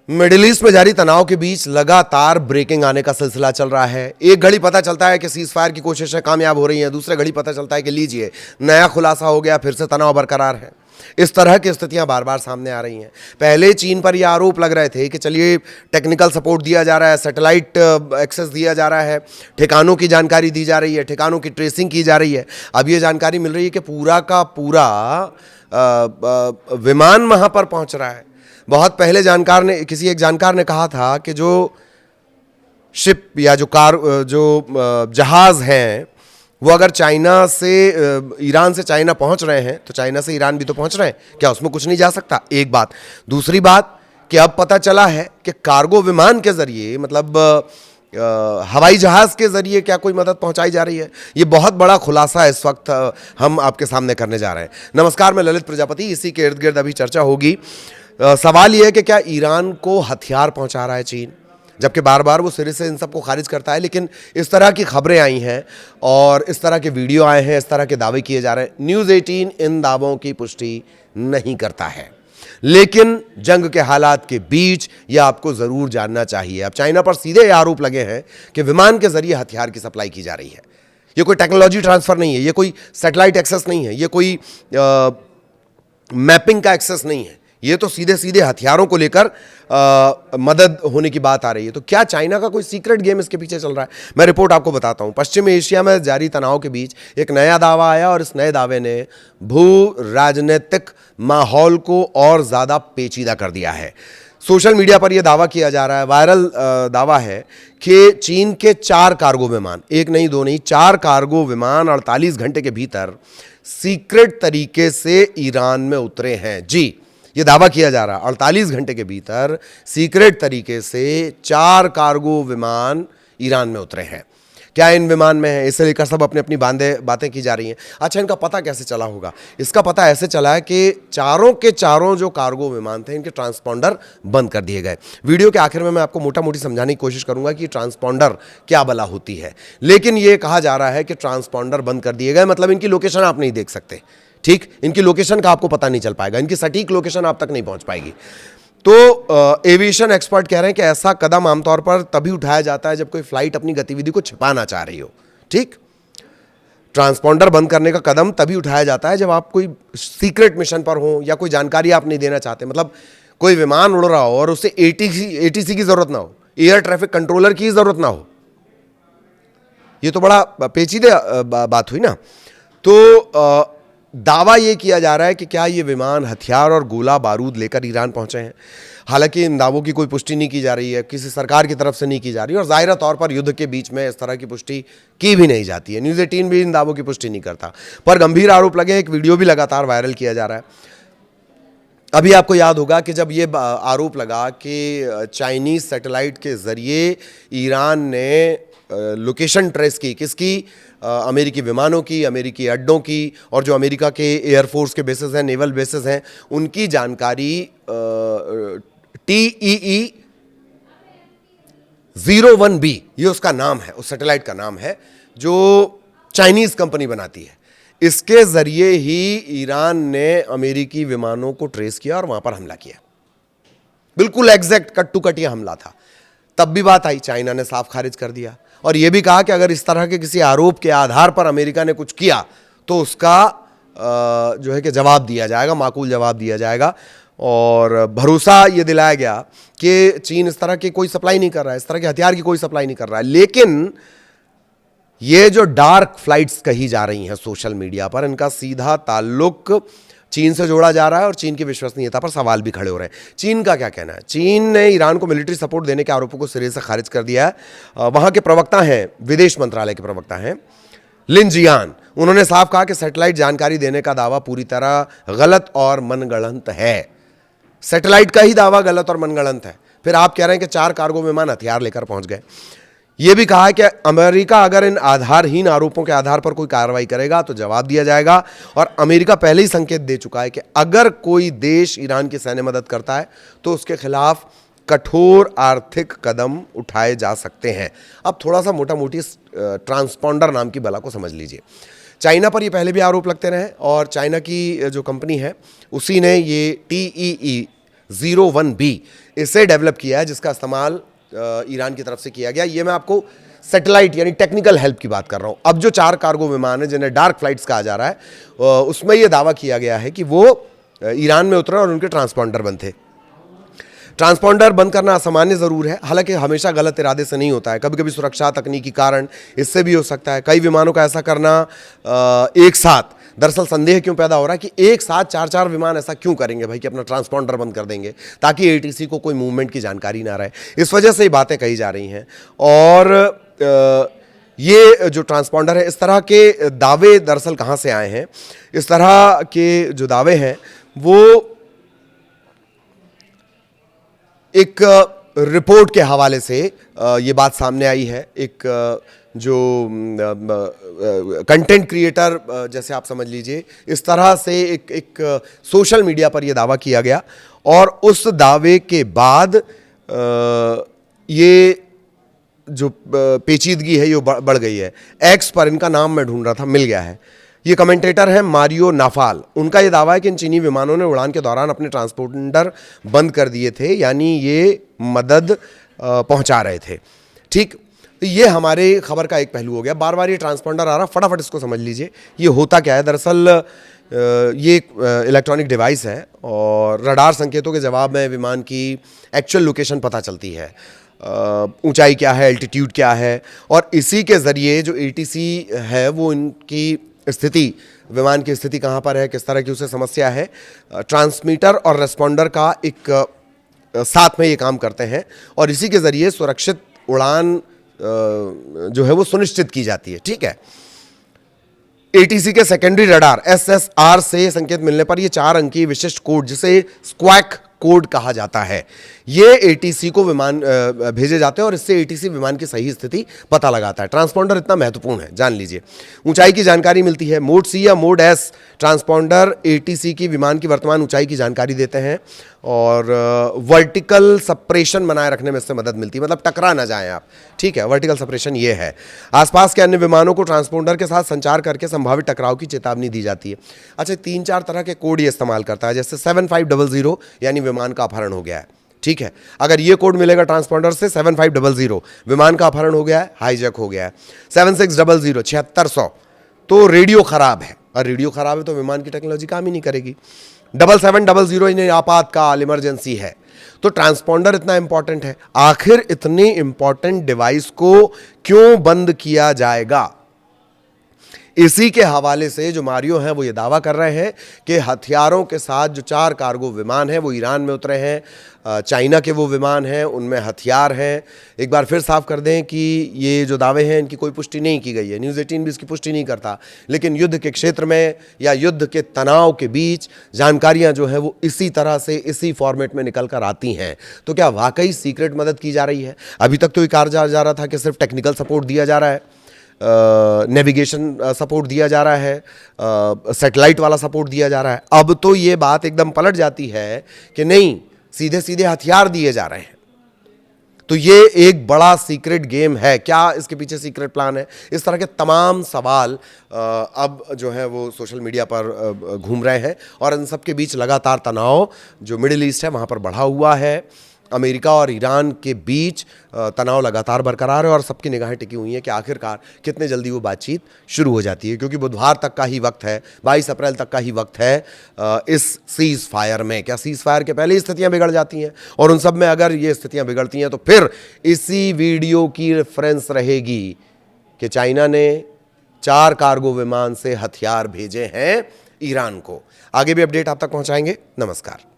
Middle east में जारी तनाव के बीच लगातार ब्रेकिंग आने का सिलसिला चल रहा है। एक घड़ी पता चलता है कि सीज फायर की कोशिशें कामयाब हो रही हैं, दूसरे घड़ी पता चलता है कि लीजिए नया खुलासा हो गया, फिर से तनाव बरकरार है। इस तरह की स्थितियां बार बार सामने आ रही हैं। पहले चीन पर यह आरोप लग रहे थे कि चलिए टेक्निकल सपोर्ट दिया जा रहा है, सैटेलाइट एक्सेस दिया जा रहा है, ठिकानों की जानकारी दी जा रही है, ठिकानों की ट्रेसिंग की जा रही है। अब ये जानकारी मिल रही है कि पूरा का पूरा विमान वहां पर पहुंच रहा है। बहुत पहले किसी एक जानकार ने कहा था कि जो शिप या जो जहाज हैं वो अगर ईरान से चाइना पहुंच रहे हैं तो चाइना से ईरान भी तो पहुंच रहे हैं, क्या उसमें कुछ नहीं जा सकता? एक बात। दूसरी बात कि अब पता चला है कि कार्गो विमान के जरिए, मतलब हवाई जहाज के जरिए क्या कोई मदद पहुंचाई जा रही है। ये बहुत बड़ा खुलासा इस वक्त हम आपके सामने करने जा रहे हैं। नमस्कार, मैं ललित प्रजापति। इसी के इर्द गिर्द अभी चर्चा होगी। सवाल यह है कि क्या ईरान को हथियार पहुंचा रहा है चीन, जबकि बार बार वो सिरे से इन सबको खारिज करता है। लेकिन इस तरह की खबरें आई हैं और इस तरह के वीडियो आए हैं, इस तरह के दावे किए जा रहे हैं। न्यूज़ 18 इन दावों की पुष्टि नहीं करता है, लेकिन जंग के हालात के बीच यह आपको जरूर जानना चाहिए। अब चाइना पर सीधे आरोप लगे हैं कि विमान के जरिए हथियार की सप्लाई की जा रही है। यह कोई टेक्नोलॉजी ट्रांसफर नहीं है, यह कोई सैटेलाइट एक्सेस नहीं है, यह कोई मैपिंग का एक्सेस नहीं है। ये तो सीधे सीधे हथियारों को लेकर मदद होने की बात आ रही है। तो क्या चाइना का कोई सीक्रेट गेम इसके पीछे चल रहा है? मैं रिपोर्ट आपको बताता हूं। पश्चिम एशिया में जारी तनाव के बीच एक नया दावा आया और इस नए दावे ने भू राजनीतिक माहौल को और ज्यादा पेचीदा कर दिया है। सोशल मीडिया पर यह दावा किया जा रहा है, वायरल दावा है कि चीन के 4 कार्गो विमान, एक नहीं दो नहीं, 4 कार्गो विमान 48 घंटे के भीतर सीक्रेट तरीके से ईरान में उतरे हैं। जी, ये दावा किया जा रहा है 48 घंटे के भीतर सीक्रेट तरीके से 4 कार्गो विमान ईरान में उतरे हैं। क्या इन विमान में है, इसे लेकर सब अपनी अपनी बातें की जा रही हैं। अच्छा, इनका पता कैसे चला होगा? इसका पता ऐसे चला है कि चारों के चारों जो कार्गो विमान थे, इनके ट्रांसपॉन्डर बंद कर दिए गए। वीडियो के आखिर में मैं आपको मोटा मोटी समझाने की कोशिश करूंगा कि ट्रांसपॉन्डर क्या बला होती है। लेकिन यह कहा जा रहा है कि ट्रांसपॉन्डर बंद कर दिए गए, मतलब इनकी लोकेशन आप नहीं देख सकते। ठीक, इनकी लोकेशन का आपको पता नहीं चल पाएगा, इनकी सटीक लोकेशन आप तक नहीं पहुंच पाएगी। तो एविएशन एक्सपर्ट कह रहे हैं कि ऐसा कदम आमतौर पर तभी उठाया जाता है जब कोई फ्लाइट अपनी गतिविधि को छिपाना चाह रही हो। ठीक, ट्रांसपॉन्डर बंद करने का कदम तभी उठाया जाता है जब आप कोई सीक्रेट मिशन पर हो या कोई जानकारी आप नहीं देना चाहते। मतलब कोई विमान उड़ रहा हो और उससे एटीसी की जरूरत ना हो, एयर ट्रैफिक कंट्रोलर की जरूरत ना हो। यह तो बड़ा पेचीदे बात हुई ना। तो दावा यह किया जा रहा है कि क्या ये विमान हथियार और गोला बारूद लेकर ईरान पहुंचे हैं। हालांकि इन दावों की कोई पुष्टि नहीं की जा रही है, किसी सरकार की तरफ से नहीं की जा रही, और जाहिर तौर पर युद्ध के बीच में इस तरह की पुष्टि की भी नहीं जाती है। न्यूज़ 18 भी इन दावों की पुष्टि नहीं करता, पर गंभीर आरोप लगे। एक वीडियो भी लगातार वायरल किया जा रहा है। अभी आपको याद होगा कि जब ये आरोप लगा कि चाइनीज सैटेलाइट के जरिए ईरान ने लोकेशन ट्रेस की, किसकी? अमेरिकी विमानों की, अमेरिकी अड्डों की, और जो अमेरिका के एयरफोर्स के बेसेस हैं, नेवल बेसेस हैं, उनकी जानकारी TEE 01B, ये उसका नाम है, उस सैटेलाइट का नाम है जो चाइनीज कंपनी बनाती है। इसके जरिए ही ईरान ने अमेरिकी विमानों को ट्रेस किया और वहां पर हमला किया। बिल्कुल एग्जैक्ट कट टू कट ये हमला था। तब भी बात आई, चाइना ने साफ खारिज कर दिया और यह भी कहा कि अगर इस तरह के किसी आरोप के आधार पर अमेरिका ने कुछ किया तो उसका जो है कि जवाब दिया जाएगा, माकूल जवाब दिया जाएगा। और भरोसा ये दिलाया गया कि चीन इस तरह की कोई सप्लाई नहीं कर रहा है, इस तरह के हथियार की कोई सप्लाई नहीं कर रहा है। लेकिन ये जो डार्क फ्लाइट्स कही जा रही हैं सोशल मीडिया पर, इनका सीधा ताल्लुक चीन से जोड़ा जा रहा है और चीन की विश्वसनीयता पर सवाल भी खड़े हो रहे हैं। चीन का क्या कहना है? चीन ने ईरान को मिलिट्री सपोर्ट देने के आरोपों को सिरे से खारिज कर दिया है। वहां के प्रवक्ता हैं, विदेश मंत्रालय के प्रवक्ता हैं लिन जियान, उन्होंने साफ कहा कि सैटेलाइट जानकारी देने का दावा पूरी तरह गलत और मनगढ़ंत है। सैटेलाइट का ही दावा गलत और मनगढ़ंत है, फिर आप कह रहे हैं कि 4 कार्गो विमान हथियार लेकर पहुंच गए। यह भी कहा है कि अमेरिका अगर इन आधारहीन आरोपों के आधार पर कोई कार्रवाई करेगा तो जवाब दिया जाएगा। और अमेरिका पहले ही संकेत दे चुका है कि अगर कोई देश ईरान की सैन्य मदद करता है तो उसके खिलाफ कठोर आर्थिक कदम उठाए जा सकते हैं। अब थोड़ा सा मोटा मोटी ट्रांसपॉन्डर नाम की बला को समझ लीजिए। चाइना पर ये पहले भी आरोप लगते रहे और चाइना की जो कंपनी है उसी ने ये TEE 01B इसे डेवलप किया है, जिसका इस्तेमाल ईरान की तरफ से किया गया। ये मैं आपको सैटेलाइट यानी टेक्निकल हेल्प की बात कर रहा हूँ। अब जो 4 कार्गो विमान है जिन्हें डार्क फ्लाइट्स कहा जा रहा है, उसमें यह दावा किया गया है कि वो ईरान में उतरे और उनके ट्रांसपॉन्डर बंद थे। ट्रांसपॉन्डर बंद करना असामान्य ज़रूर है, हालांकि हमेशा गलत इरादे से नहीं होता है, कभी कभी सुरक्षा तकनीकी कारण इससे भी हो सकता है। कई विमानों का ऐसा करना एक साथ, दरअसल संदेह क्यों पैदा हो रहा है कि एक साथ 4-4 विमान ऐसा क्यों करेंगे भाई कि अपना ट्रांसपॉन्डर बंद कर देंगे ताकि एटीसी को कोई मूवमेंट की जानकारी ना रहे। इस वजह से ये बातें कही जा रही हैं। और ये जो ट्रांसपॉन्डर है, इस तरह के दावे दरअसल कहाँ से आए हैं? इस तरह के जो दावे हैं वो एक रिपोर्ट के हवाले से ये बात सामने आई है। एक जो कंटेंट क्रिएटर, जैसे आप समझ लीजिए, इस तरह से एक सोशल मीडिया पर यह दावा किया गया और उस दावे के बाद ये जो पेचीदगी है ये बढ़ गई है। एक्स पर, इनका नाम मैं ढूंढ रहा था, मिल गया है। ये कमेंटेटर है मारियो नाफाल। उनका ये दावा है कि इन चीनी विमानों ने उड़ान के दौरान अपने ट्रांसपोंडर बंद कर दिए थे, यानी ये मदद पहुंचा रहे थे। ठीक, तो ये हमारे खबर का एक पहलू हो गया। बार बार ये ट्रांसपॉन्डर आ रहा, फटाफट इसको समझ लीजिए ये होता क्या है। दरअसल ये इलेक्ट्रॉनिक डिवाइस है और रडार संकेतों के जवाब में विमान की एक्चुअल लोकेशन पता चलती है, ऊंचाई क्या है, एल्टीट्यूड क्या है, और इसी के ज़रिए जो एटीसी है वो इनकी स्थिति, विमान की स्थिति कहाँ पर है, किस तरह की उसे समस्या है, ट्रांसमीटर और रेस्पॉन्डर का एक साथ में ये काम करते हैं और इसी के ज़रिए सुरक्षित उड़ान जो है वो सुनिश्चित की जाती है। ठीक है, एटीसी के सेकेंडरी रडार SSR से संकेत मिलने पर ये 4 अंकीय विशिष्ट कोड, जिसे स्क्वैक कोड कहा जाता है, ये एटीसी को विमान भेजे जाते हैं और इससे एटीसी विमान की सही स्थिति पता लगाता है। ट्रांसपॉन्डर इतना महत्वपूर्ण है, जान लीजिए। ऊंचाई की जानकारी मिलती है। मोड C या मोड S ट्रांसपॉन्डर एटीसी की विमान की वर्तमान ऊंचाई की जानकारी देते हैं और वर्टिकल सप्रेशन बनाए रखने में इससे मदद मिलती है, मतलब टकरा ना जाएं आप। ठीक है, वर्टिकल सप्रेशन ये है। आसपास के अन्य विमानों को ट्रांसपॉन्डर के साथ संचार करके संभावित टकराव की चेतावनी दी जाती है। अच्छा, 3-4 तरह के कोड ये इस्तेमाल करता है, जैसे 7500 यानी विमान का अपहरण हो गया है। ठीक है, अगर ये कोड मिलेगा ट्रांसपॉन्डर से 7500 विमान का अपहरण हो गया है, हाईजैक हो गया है। 7600 7600 तो रेडियो खराब है, और रेडियो खराब है तो विमान की टेक्नोलॉजी काम ही नहीं करेगी। 7700 इन्हें आपातकाल, इमरजेंसी है। तो ट्रांसपॉन्डर इतना इंपॉर्टेंट है। आखिर इतने इंपॉर्टेंट डिवाइस को क्यों बंद किया जाएगा? इसी के हवाले से जो मारियो हैं वो ये दावा कर रहे हैं कि हथियारों के साथ जो 4 कार्गो विमान हैं वो ईरान में उतरे हैं। चाइना के वो विमान हैं, उनमें हथियार हैं। एक बार फिर साफ कर दें कि ये जो दावे हैं इनकी कोई पुष्टि नहीं की गई है, न्यूज़ 18 भी इसकी पुष्टि नहीं करता, लेकिन युद्ध के क्षेत्र में या युद्ध के तनाव के बीच जानकारियां जो है वो इसी तरह से, इसी फॉर्मेट में निकल कर आती हैं। तो क्या वाकई सीक्रेट मदद की जा रही है? अभी तक तो ये कहा जा रहा था कि सिर्फ टेक्निकल सपोर्ट दिया जा रहा है, नेविगेशन सपोर्ट दिया जा रहा है, सैटेलाइट वाला सपोर्ट दिया जा रहा है। अब तो ये बात एकदम पलट जाती है कि नहीं, सीधे सीधे हथियार दिए जा रहे हैं। तो ये एक बड़ा सीक्रेट गेम है। क्या इसके पीछे सीक्रेट प्लान है? इस तरह के तमाम सवाल अब जो है वो सोशल मीडिया पर घूम रहे हैं और इन सब के बीच लगातार तनाव जो मिडिल ईस्ट है वहाँ पर बढ़ा हुआ है। अमेरिका और ईरान के बीच तनाव लगातार बरकरार है और सबकी निगाहें टिकी हुई हैं कि आखिरकार कितने जल्दी वो बातचीत शुरू हो जाती है, क्योंकि बुधवार तक का ही वक्त है, 22 अप्रैल तक का ही वक्त है इस सीज़ फायर में। क्या सीज़ फायर के पहले ही स्थितियां बिगड़ जाती हैं? और उन सब में अगर ये स्थितियां बिगड़ती हैं तो फिर इसी वीडियो की रेफरेंस रहेगी कि चाइना ने 4 कार्गो विमान से हथियार भेजे हैं ईरान को। आगे भी अपडेट आप तक पहुँचाएंगे। नमस्कार।